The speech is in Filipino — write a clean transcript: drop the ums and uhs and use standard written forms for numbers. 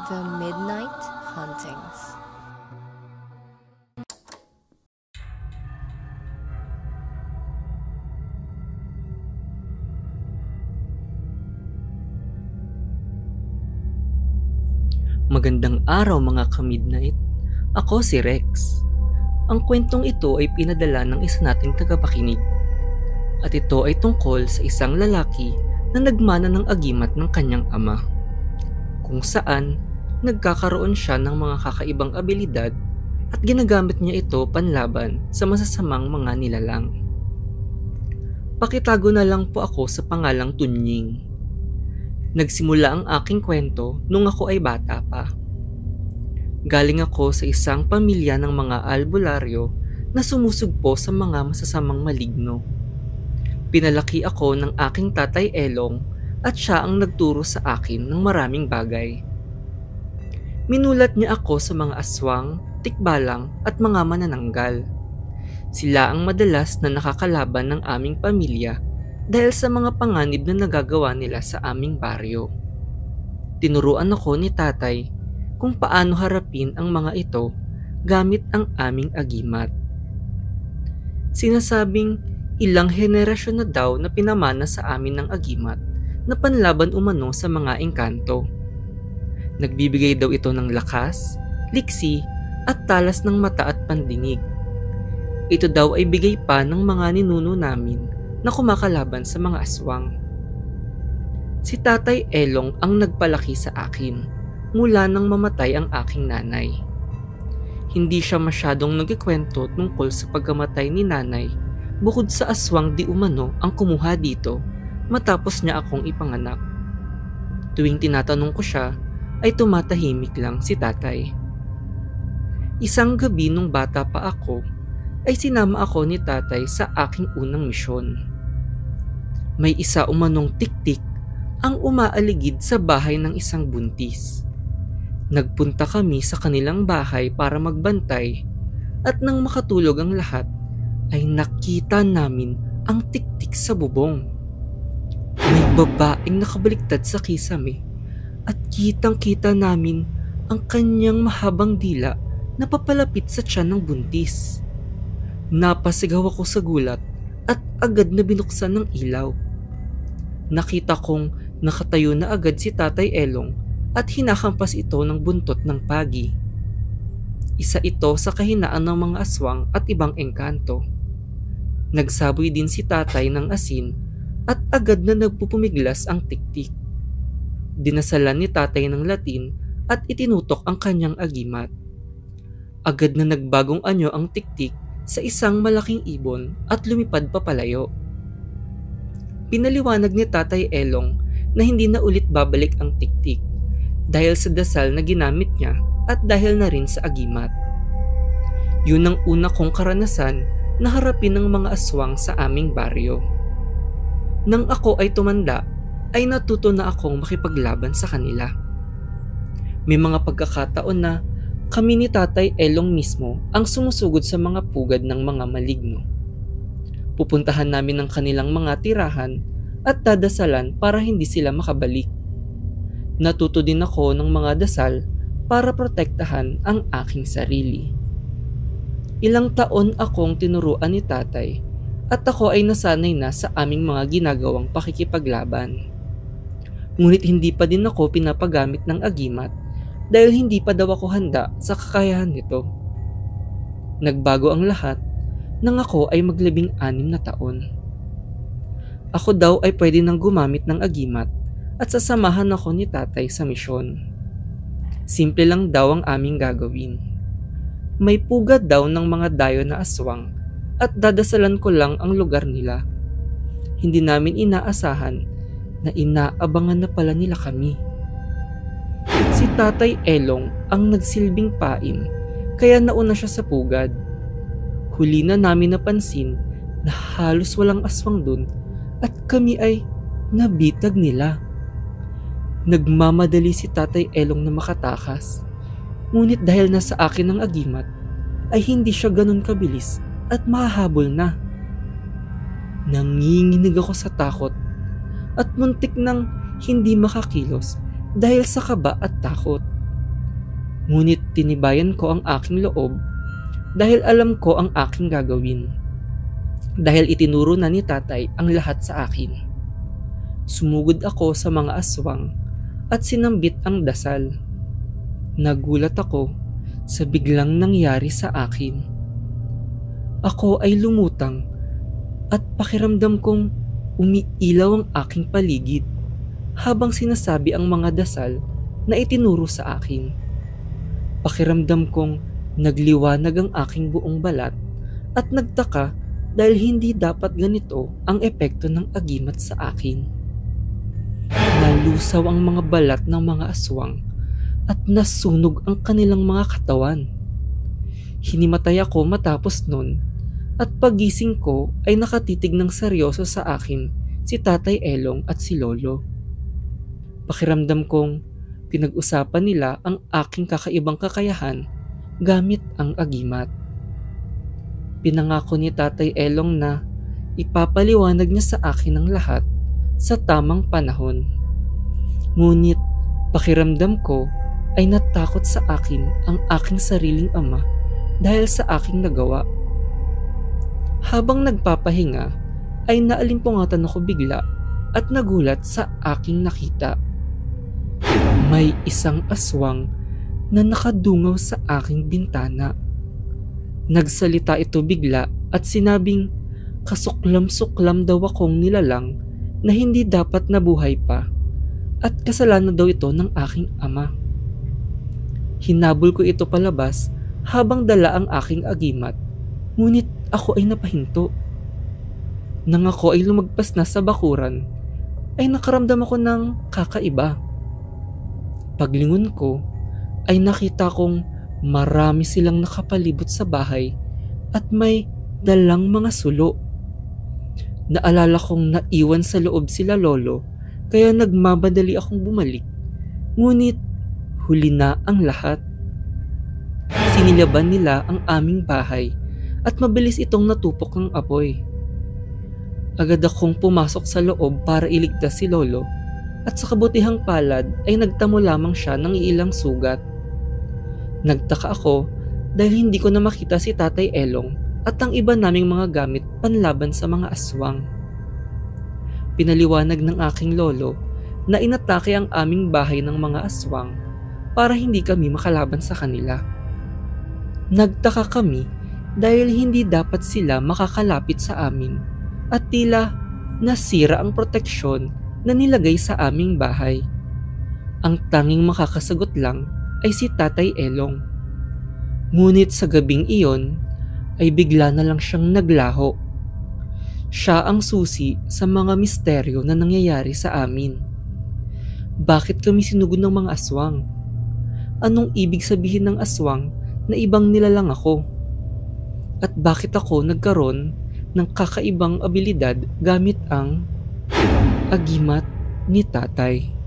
The Midnight Hauntings. Magandang araw mga ka-midnight. Ako si Rex. Ang kwentong ito ay pinadala ng isa nating tagapakinig. At ito ay tungkol sa isang lalaki na nagmana ng agimat ng kanyang ama. Kung saan, nagkakaroon siya ng mga kakaibang abilidad at ginagamit niya ito panlaban sa masasamang mga nilalang. Pakitago na lang po ako sa pangalang Tunying. Nagsimula ang aking kwento nung ako ay bata pa. Galing ako sa isang pamilya ng mga albularyo na sumusugpo sa mga masasamang maligno. Pinalaki ako ng aking tatay Elong at siya ang nagturo sa akin ng maraming bagay. Minulat niya ako sa mga aswang, tikbalang at mga manananggal. Sila ang madalas na nakakalaban ng aming pamilya dahil sa mga panganib na nagagawa nila sa aming baryo. Tinuruan ako ni tatay kung paano harapin ang mga ito gamit ang aming agimat. Sinasabing ilang henerasyon na daw na pinamana sa amin ng agimat na panlaban umano sa mga engkanto. Nagbibigay daw ito ng lakas, liksi at talas ng mata at pandinig. Ito daw ay bigay pa ng mga ninuno namin na kumakalaban sa mga aswang. Si Tatay Elong ang nagpalaki sa akin mula nang mamatay ang aking nanay. Hindi siya masyadong nagkikwento tungkol sa pagkamatay ni nanay bukod sa aswang di umano ang kumuha dito matapos niya akong ipanganak. Tuwing tinatanong ko siya ay tumatahimik lang si tatay. Isang gabi nung bata pa ako ay sinama ako ni tatay sa aking unang misyon. May isa umanong tiktik ang umaaligid sa bahay ng isang buntis. Nagpunta kami sa kanilang bahay para magbantay at nang makatulog ang lahat ay nakita namin ang tiktik sa bubong. May babaeng nakabaliktad sa kisame at kitang-kita namin ang kanyang mahabang dila na papalapit sa tiyan ng buntis. Napasigaw ako sa gulat at agad na binuksan ng ilaw. Nakita kong nakatayo na agad si Tatay Elong at hinahampas ito ng buntot ng pagi. Isa ito sa kahinaan ng mga aswang at ibang engkanto. Nagsaboy din si tatay ng asin at agad na nagpupumiglas ang tiktik. Dinasalan ni tatay ng Latin at itinutok ang kanyang agimat. Agad na nagbagong anyo ang tiktik sa isang malaking ibon at lumipad papalayo. Pinaliwanag ni Tatay Elong na hindi na ulit babalik ang tiktik dahil sa dasal na ginamit niya at dahil na rin sa agimat. Yun ang una kong karanasan na harapin ng mga aswang sa aming baryo. Nang ako ay tumanda, ay natuto na akong makipaglaban sa kanila. May mga pagkakataon na kami ni Tatay Elong mismo ang sumusugod sa mga pugad ng mga maligno. Pupuntahan namin ang kanilang mga tirahan at dadasalan para hindi sila makabalik. Natuto din ako ng mga dasal para protektahan ang aking sarili. Ilang taon akong tinuruan ni tatay at ako ay nasanay na sa aming mga ginagawang pakikipaglaban. Ngunit hindi pa din ako pinapagamit ng agimat dahil hindi pa daw ako handa sa kakayahan nito. Nagbago ang lahat nang ako ay mag-16 na taon. Ako daw ay pwede nang gumamit ng agimat at sasamahan ako ni tatay sa misyon. Simple lang daw ang aming gagawin. May pugad daw ng mga dayo na aswang at dadasalan ko lang ang lugar nila. Hindi namin inaasahan na inaabangan na pala nila kami. Si Tatay Elong ang nagsilbing paim kaya nauna siya sa pugad. Huli na namin napansin na halos walang aswang dun at kami ay nabitag nila. Nagmamadali si Tatay Elong na makatakas. Ngunit dahil nasa akin ang agimat, ay hindi siya ganun kabilis at mahahabol na. Nanginginig ako sa takot at muntik nang hindi makakilos dahil sa kaba at takot. Ngunit tinibayan ko ang aking loob dahil alam ko ang aking gagawin. Dahil itinuro na ni tatay ang lahat sa akin. Sumugod ako sa mga aswang at sinambit ang dasal. Nagulat ako sa biglang nangyari sa akin. Ako ay lumutang at pakiramdam kong umiilaw ang aking paligid habang sinasabi ang mga dasal na itinuro sa akin. Pakiramdam kong nagliwanag ang aking buong balat at nagtaka dahil hindi dapat ganito ang epekto ng agimat sa akin. Nalusaw ang mga balat ng mga aswang at nasunog ang kanilang mga katawan. Hinimatay ako matapos nun at pagising ko ay nakatitig ng seryoso sa akin si Tatay Elong at si Lolo. Pakiramdam kong pinag-usapan nila ang aking kakaibang kakayahan gamit ang agimat. Pinangako ni Tatay Elong na ipapaliwanag niya sa akin ang lahat sa tamang panahon. Ngunit pakiramdam ko ay natakot sa akin ang aking sariling ama dahil sa aking nagawa. Habang nagpapahinga ay naalimpungatan ako bigla at nagulat sa aking nakita. May isang aswang na nakadungaw sa aking bintana. Nagsalita ito bigla at sinabing kasuklam-suklam daw akong nilalang na hindi dapat nabuhay pa at kasalanan daw ito ng aking ama. Hinabol ko ito palabas habang dala ang aking agimat, ngunit ako ay napahinto. Nang ako ay lumagpas na sa bakuran, ay nakaramdam ako ng kakaiba. Paglingon ko, ay nakita kong marami silang nakapalibot sa bahay at may dalang mga sulo. Naalala kong naiwan sa loob sila lolo kaya nagmamadali akong bumalik. Ngunit huli na ang lahat. Sinilaban nila ang aming bahay at mabilis itong natupok ng apoy. Agad akong pumasok sa loob para iligtas si lolo at sa kabutihang palad ay nagtamo lamang siya ng ilang sugat. Nagtaka ako dahil hindi ko na makita si Tatay Elong at ang iba naming mga gamit panlaban sa mga aswang. Pinaliwanag ng aking lolo na inatake ang aming bahay ng mga aswang para hindi kami makalaban sa kanila. Nagtaka kami dahil hindi dapat sila makakalapit sa amin at tila nasira ang proteksyon na nilagay sa aming bahay. Ang tanging makakasagot lang ay si Tatay Elong. Ngunit sa gabing iyon ay bigla na lang siyang naglaho. Siya ang susi sa mga misteryo na nangyayari sa amin. Bakit kami sinugod ng mga aswang? Anong ibig sabihin ng aswang na ibang nilalang ako? At bakit ako nagkaroon ng kakaibang abilidad gamit ang agimat ni tatay?